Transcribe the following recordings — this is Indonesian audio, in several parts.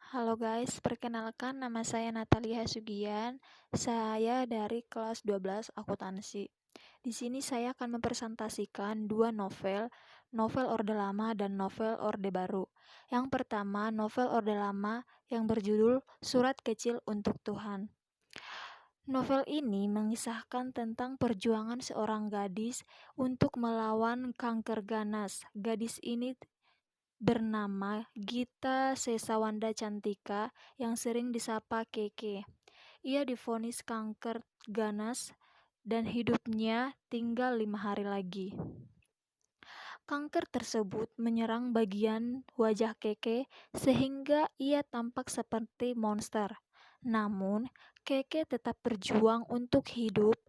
Halo guys, perkenalkan nama saya Natalia Sugian. Saya dari kelas 12 akuntansi. Di sini saya akan mempresentasikan dua novel, novel Orde Lama dan novel Orde Baru. Yang pertama, novel Orde Lama yang berjudul Surat Kecil untuk Tuhan. Novel ini mengisahkan tentang perjuangan seorang gadis untuk melawan kanker ganas. Gadis ini bernama Gita Sesawanda Cantika yang sering disapa Keke. Ia divonis kanker ganas dan hidupnya tinggal 5 hari lagi. Kanker tersebut menyerang bagian wajah Keke sehingga ia tampak seperti monster. Namun, Keke tetap berjuang untuk hidup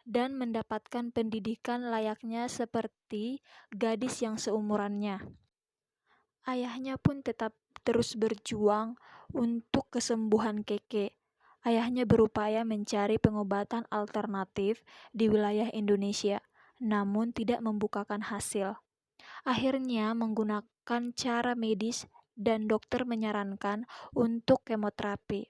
dan mendapatkan pendidikan layaknya seperti gadis yang seumurannya. Ayahnya pun tetap terus berjuang untuk kesembuhan Keke. Ayahnya berupaya mencari pengobatan alternatif di wilayah Indonesia, namun tidak membukakan hasil. Akhirnya menggunakan cara medis dan dokter menyarankan untuk kemoterapi.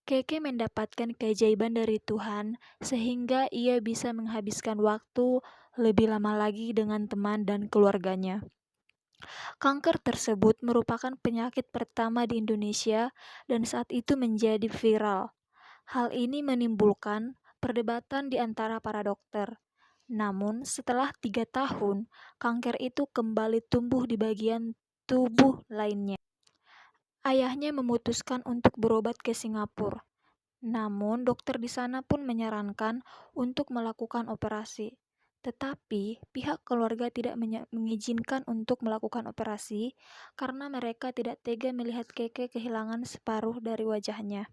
Keke mendapatkan keajaiban dari Tuhan sehingga ia bisa menghabiskan waktu lebih lama lagi dengan teman dan keluarganya. Kanker tersebut merupakan penyakit pertama di Indonesia dan saat itu menjadi viral. Hal ini menimbulkan perdebatan di antara para dokter. Namun, setelah 3 tahun, kanker itu kembali tumbuh di bagian tubuh lainnya. Ayahnya memutuskan untuk berobat ke Singapura. Namun, dokter di sana pun menyarankan untuk melakukan operasi. Tetapi, pihak keluarga tidak mengizinkan untuk melakukan operasi karena mereka tidak tega melihat Keke kehilangan separuh dari wajahnya.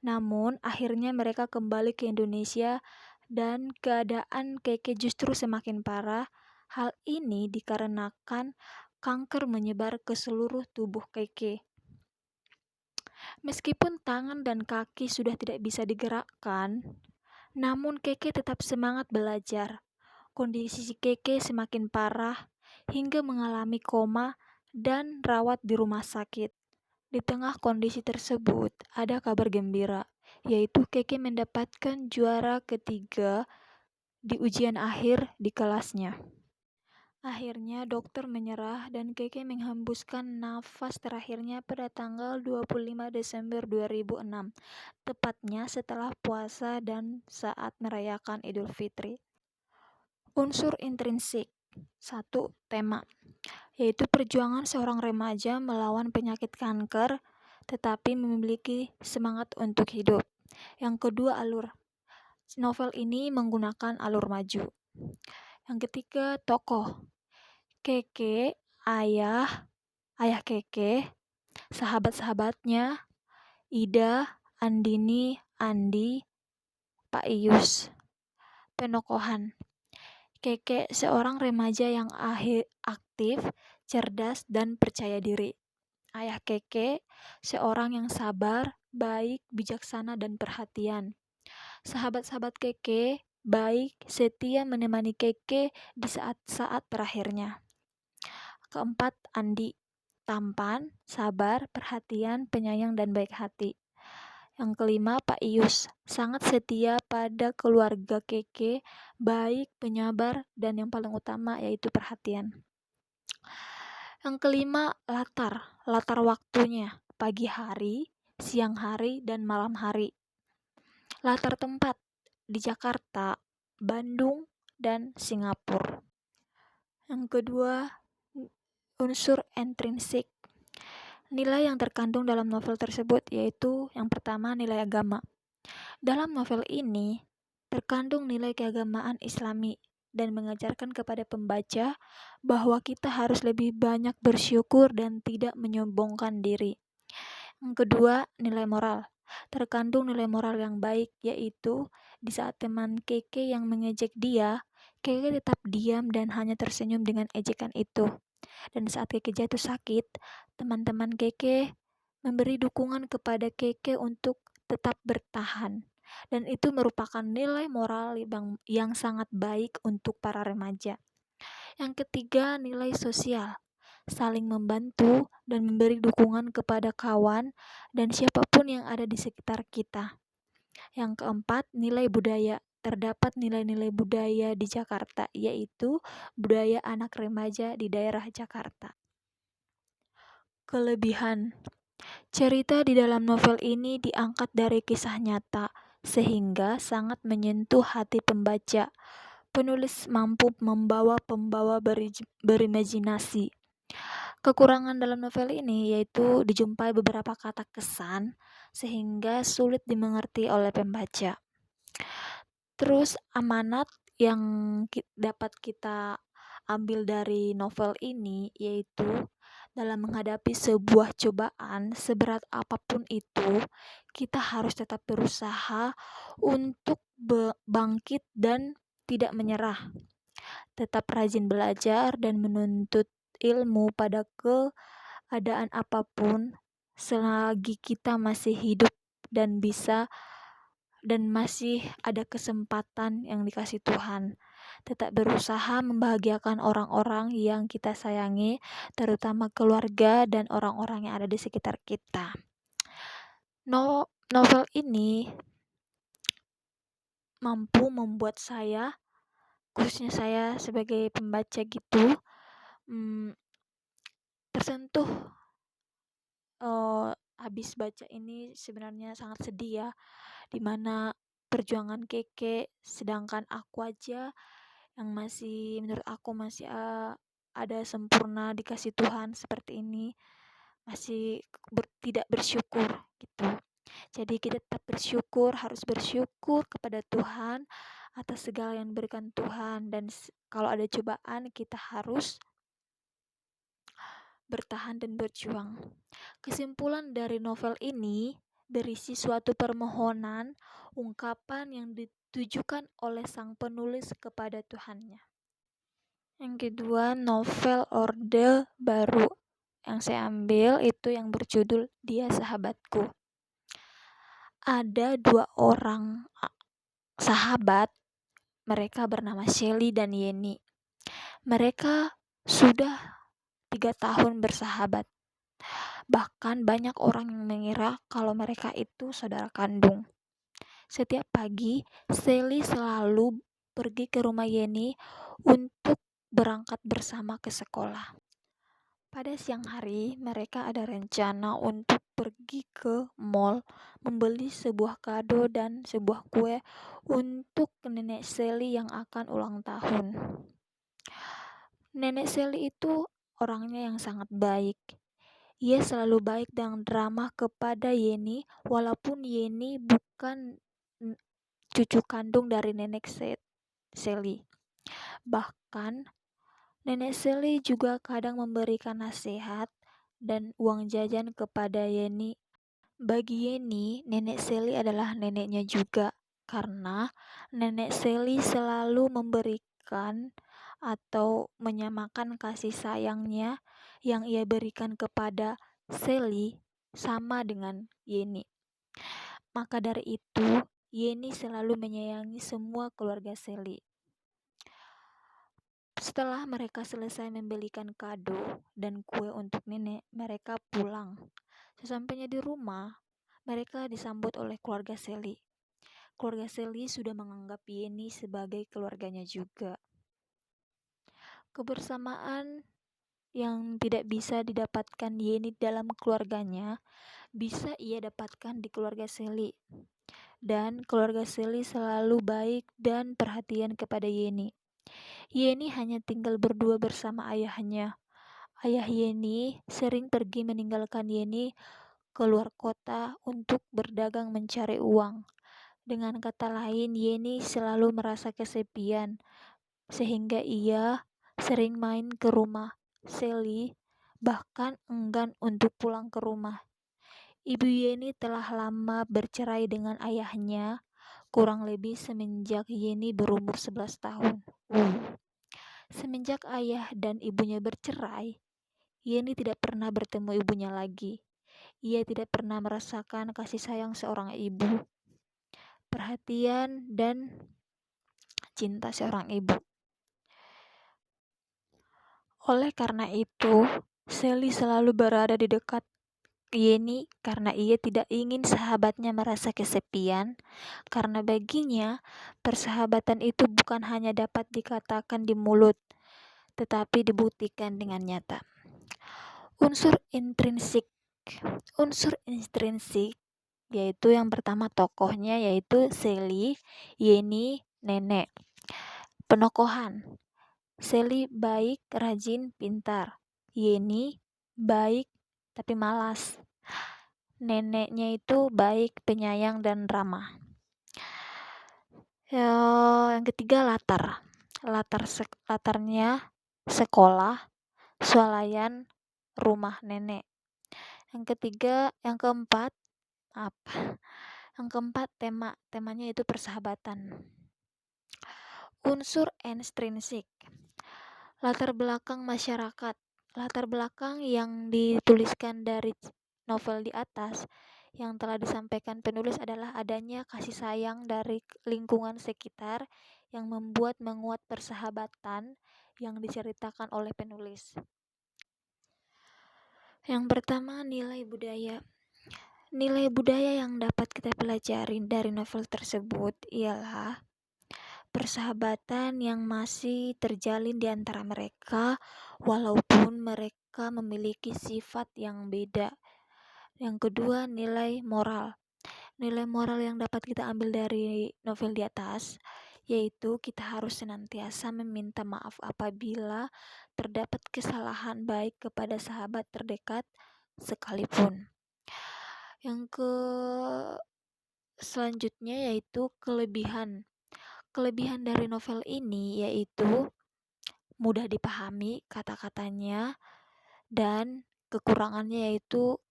Namun, akhirnya mereka kembali ke Indonesia dan keadaan Keke justru semakin parah. Hal ini dikarenakan kanker menyebar ke seluruh tubuh Keke. Meskipun tangan dan kaki sudah tidak bisa digerakkan, namun Keke tetap semangat belajar. Kondisi Keke semakin parah hingga mengalami koma dan rawat di rumah sakit. Di tengah kondisi tersebut, ada kabar gembira, yaitu Keke mendapatkan juara ketiga di ujian akhir di kelasnya. Akhirnya dokter menyerah dan Keke menghembuskan nafas terakhirnya pada tanggal 25 Desember 2006, tepatnya setelah puasa dan saat merayakan Idul Fitri. Unsur intrinsik. 1. Tema, yaitu perjuangan seorang remaja melawan penyakit kanker tetapi memiliki semangat untuk hidup. Yang kedua, alur. Novel ini menggunakan alur maju. Yang ketiga, tokoh. Keke, ayah Keke, sahabat-sahabatnya, Ida, Andini, Andi, Pak Ius. Penokohan. Keke seorang remaja yang aktif, cerdas, dan percaya diri. Ayah Keke seorang yang sabar, baik, bijaksana, dan perhatian. Sahabat-sahabat Keke baik, setia menemani Keke di saat-saat terakhirnya. Keempat, Andi. Tampan, sabar, perhatian, penyayang, dan baik hati. Yang kelima, Pak Ius. Sangat setia pada keluarga Keke, baik, penyabar, dan yang paling utama yaitu perhatian. Yang kelima, latar. Latar waktunya, pagi hari, siang hari, dan malam hari. Latar tempat, di Jakarta, Bandung, dan Singapura. Yang kedua, unsur intrinsik. Nilai yang terkandung dalam novel tersebut yaitu yang pertama, nilai agama. Dalam novel ini terkandung nilai keagamaan Islami dan mengajarkan kepada pembaca bahwa kita harus lebih banyak bersyukur dan tidak menyombongkan diri. Yang kedua, nilai moral. Terkandung nilai moral yang baik, yaitu di saat teman Keke yang mengejek dia, Keke tetap diam dan hanya tersenyum dengan ejekan itu. Dan saat Keke jatuh sakit, teman-teman Keke memberi dukungan kepada Keke untuk tetap bertahan. Dan itu merupakan nilai moral yang sangat baik untuk para remaja. Yang ketiga, nilai sosial. saling membantu, dan memberi dukungan kepada kawan dan siapapun yang ada di sekitar kita. Yang keempat, nilai budaya. Terdapat nilai-nilai budaya di Jakarta, yaitu budaya anak remaja di daerah Jakarta. Kelebihan. Cerita di dalam novel ini diangkat dari kisah nyata, sehingga sangat menyentuh hati pembaca. Penulis mampu membawa pembawa berimajinasi. Kekurangan dalam novel ini yaitu dijumpai beberapa kata kesan, sehingga sulit dimengerti oleh pembaca. Terus amanat yang dapat kita ambil dari novel ini yaitu dalam menghadapi sebuah cobaan seberat apapun itu, kita harus tetap berusaha untuk bangkit dan tidak menyerah. Tetap rajin belajar dan menuntut ilmu pada keadaan apapun selagi kita masih hidup dan masih ada kesempatan yang dikasih Tuhan. Tetap berusaha membahagiakan orang-orang yang kita sayangi, terutama keluarga dan orang-orang yang ada di sekitar kita. Novel ini mampu membuat saya, khususnya saya sebagai pembaca gitu, tersentuh. Habis baca ini sebenarnya sangat sedih ya, dimana perjuangan Keke, sedangkan aku aja yang masih menurut aku masih ada sempurna dikasih Tuhan seperti ini, masih tidak bersyukur gitu. Jadi kita tetap bersyukur, harus bersyukur kepada Tuhan atas segala yang diberikan Tuhan, dan kalau ada cobaan kita harus bertahan dan berjuang. Kesimpulan dari novel ini berisi suatu permohonan, ungkapan yang ditujukan oleh sang penulis kepada Tuhannya. Yang kedua, novel Orde Baru yang saya ambil itu yang berjudul Dia Sahabatku. Ada 2 orang sahabat, mereka bernama Shelly dan Yeni. Mereka sudah 3 tahun bersahabat. Bahkan banyak orang yang mengira kalau mereka itu saudara kandung. Setiap pagi, Shelly selalu pergi ke rumah Yeni untuk berangkat bersama ke sekolah. Pada siang hari, mereka ada rencana untuk pergi ke mall, membeli sebuah kado dan sebuah kue untuk nenek Shelly yang akan ulang tahun. Nenek Shelly itu orangnya yang sangat baik. Ia selalu baik dan ramah kepada Yeni, walaupun Yeni bukan cucu kandung dari nenek Shelly. Bahkan, nenek Shelly juga kadang memberikan nasihat dan uang jajan kepada Yeni. Bagi Yeni, nenek Shelly adalah neneknya juga, karena nenek Shelly selalu memberikan atau menyamakan kasih sayangnya yang ia berikan kepada Shelly sama dengan Yeni. Maka dari itu, Yeni selalu menyayangi semua keluarga Shelly. Setelah mereka selesai membelikan kado dan kue untuk nenek, mereka pulang. Sesampainya di rumah, mereka disambut oleh keluarga Shelly. Keluarga Shelly sudah menganggap Yeni sebagai keluarganya juga. Kebersamaan yang tidak bisa didapatkan Yeni dalam keluarganya, bisa ia dapatkan di keluarga Shelly. Dan keluarga Shelly selalu baik dan perhatian kepada Yeni. Yeni hanya tinggal berdua bersama ayahnya. Ayah Yeni sering pergi meninggalkan Yeni keluar kota untuk berdagang mencari uang. Dengan kata lain, Yeni selalu merasa kesepian, sehingga ia sering main ke rumah Shelly, bahkan enggan untuk pulang ke rumah. Ibu Yeni telah lama bercerai dengan ayahnya, kurang lebih semenjak Yeni berumur 11 tahun. Semenjak ayah dan ibunya bercerai, Yeni tidak pernah bertemu ibunya lagi. Ia tidak pernah merasakan kasih sayang seorang ibu, perhatian dan cinta seorang ibu. Oleh karena itu, Sally selalu berada di dekat Yeni karena ia tidak ingin sahabatnya merasa kesepian, karena baginya persahabatan itu bukan hanya dapat dikatakan di mulut, tetapi dibuktikan dengan nyata. Unsur intrinsik. Unsur intrinsik yaitu yang pertama tokohnya yaitu Sally, Yeni, Nenek. Penokohan. Sally baik, rajin, pintar. Yeni baik tapi malas. Neneknya itu baik, penyayang, dan ramah. Yang ketiga latar. Latarnya sekolah, swalayan, rumah nenek. Yang keempat apa? Yang keempat temanya itu persahabatan. Unsur intrinsik. Latar belakang masyarakat. Latar belakang yang dituliskan dari novel di atas yang telah disampaikan penulis adalah adanya kasih sayang dari lingkungan sekitar yang membuat menguat persahabatan yang diceritakan oleh penulis. Yang pertama, nilai budaya. Nilai budaya yang dapat kita pelajari dari novel tersebut ialah persahabatan yang masih terjalin di antara mereka walaupun mereka memiliki sifat yang beda. Yang kedua, nilai moral. Nilai moral yang dapat kita ambil dari novel di atas yaitu kita harus senantiasa meminta maaf apabila terdapat kesalahan baik kepada sahabat terdekat sekalipun. Selanjutnya yaitu kelebihan. Kelebihan dari novel ini yaitu mudah dipahami kata-katanya, dan kekurangannya yaitu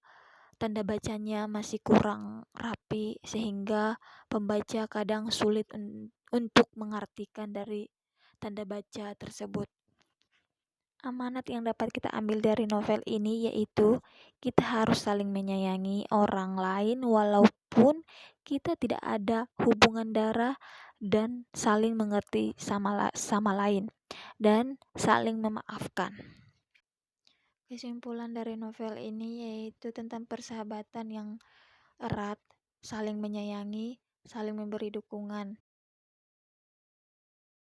tanda bacanya masih kurang rapi sehingga pembaca kadang sulit untuk mengartikan dari tanda baca tersebut. Amanat yang dapat kita ambil dari novel ini yaitu kita harus saling menyayangi orang lain walaupun kita tidak ada hubungan darah, dan saling mengerti sama lain dan saling memaafkan. Kesimpulan dari novel ini yaitu tentang persahabatan yang erat, saling menyayangi, saling memberi dukungan,